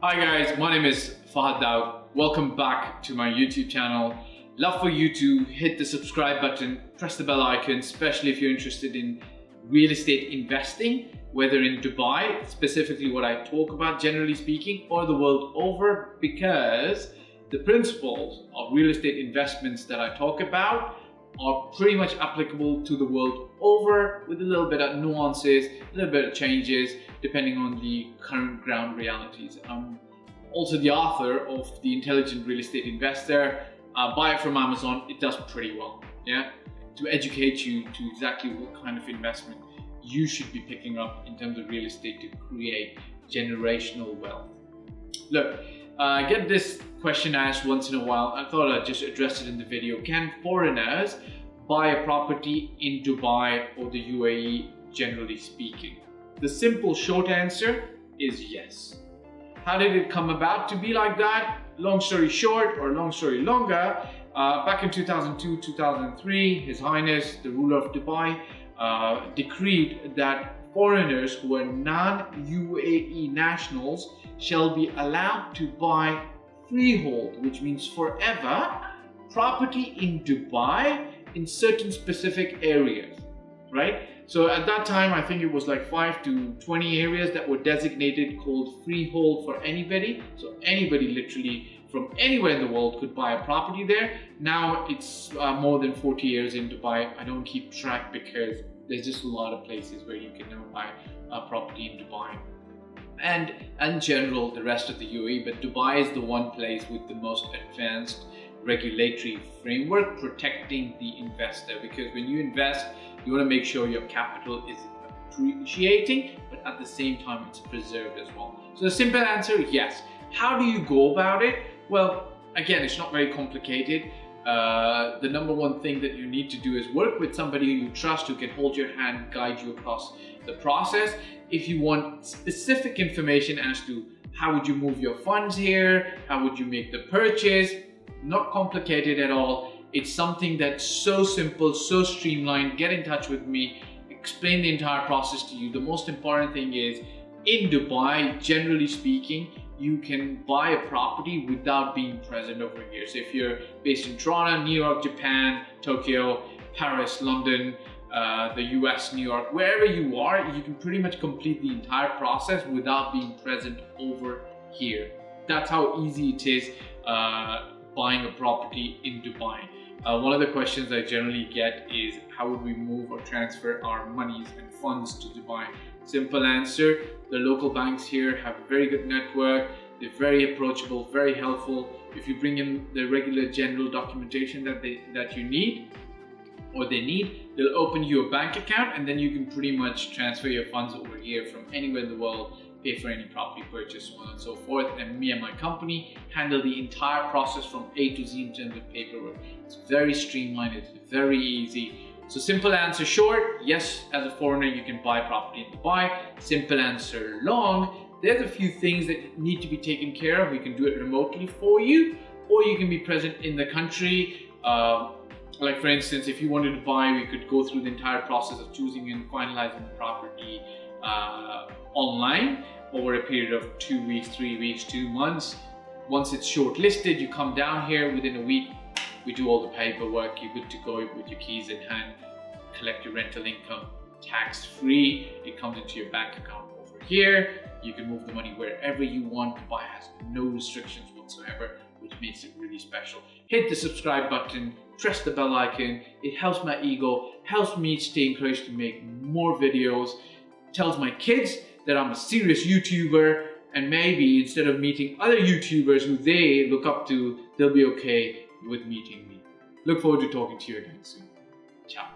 Hi guys, my name is Fahd Dawood. Welcome back to my YouTube channel. Love for you to hit the subscribe button, press the bell icon, especially if you're interested in real estate investing, whether in Dubai, specifically what I talk about generally speaking, or the world over, because the principles of real estate investments that I talk about are pretty much applicable to the world over, with a little bit of nuances, a little bit of changes depending on the current ground realities. I'm also the author of The Intelligent Real Estate Investor. Buy it from Amazon. It does pretty well, yeah, to educate you to exactly what kind of investment you should be picking up in terms of real estate to create generational wealth. Look, I get this question asked once in a while. I thought I'd just address it in the video. Can foreigners buy a property in Dubai or the UAE, generally speaking? The simple short answer is yes. How did it come about to be like that? Long story short, or long story longer, back in 2002-2003, His Highness, the ruler of Dubai, decreed that foreigners who are non-UAE nationals shall be allowed to buy freehold, which means forever, property in Dubai in certain specific areas, right? So at that time, I think it was like 5 to 20 areas that were designated called freehold for anybody. So anybody literally from anywhere in the world could buy a property there. Now it's more than 40 years in Dubai. I don't keep track because there's just a lot of places where you can now buy a property in Dubai. And in general, the rest of the UAE, but Dubai is the one place with the most advanced regulatory framework protecting the investor, because when you invest, you want to make sure your capital is appreciating, but at the same time it's preserved as well. So the simple answer, yes. How do you go about it? Well, again, it's not very complicated. The number one thing that you need to do is work with somebody you trust, who can hold your hand, guide you across the process. If you want specific information as to how would you move your funds here, how would you make the purchase, not complicated at all. It's something that's so simple, so streamlined. Get in touch with me, explain the entire process to you. The most important thing is, in Dubai, generally speaking, you can buy a property without being present over here. So if you're based in Toronto, New York, Japan, Tokyo, Paris, London, the US, New York, wherever you are, you can pretty much complete the entire process without being present over here. That's how easy it is buying a property in Dubai. One of the questions I generally get is, how would we move or transfer our monies and funds to Dubai? Simple answer, the local banks here have a very good network. They're very approachable, very helpful. If you bring in the regular general documentation that you need, or they need, they'll open you a bank account, and then you can pretty much transfer your funds over here from anywhere in the world, pay for any property purchase, so on and so forth. And me and my company handle the entire process from A to Z in terms of paperwork. It's very streamlined, it's very easy. So simple answer short, yes, as a foreigner you can buy property in Dubai. Simple answer long, there's a few things that need to be taken care of. We can do it remotely for you, or you can be present in the country. Like for instance, if you wanted to buy, we could go through the entire process of choosing and finalizing the property online over a period of 2 weeks, 3 weeks, 2 months. Once it's shortlisted, you come down here within a week. We do all the paperwork. You're good to go with your keys in hand. Collect your rental income tax-free. It comes into your bank account over here. You can move the money wherever you want. Dubai has no restrictions whatsoever, which makes it really special. Hit the subscribe button, press the bell icon. It helps my ego, helps me stay encouraged to make more videos, tells my kids that I'm a serious YouTuber, and maybe instead of meeting other YouTubers who they look up to, they'll be okay with meeting me. Look forward to talking to you again soon. Ciao.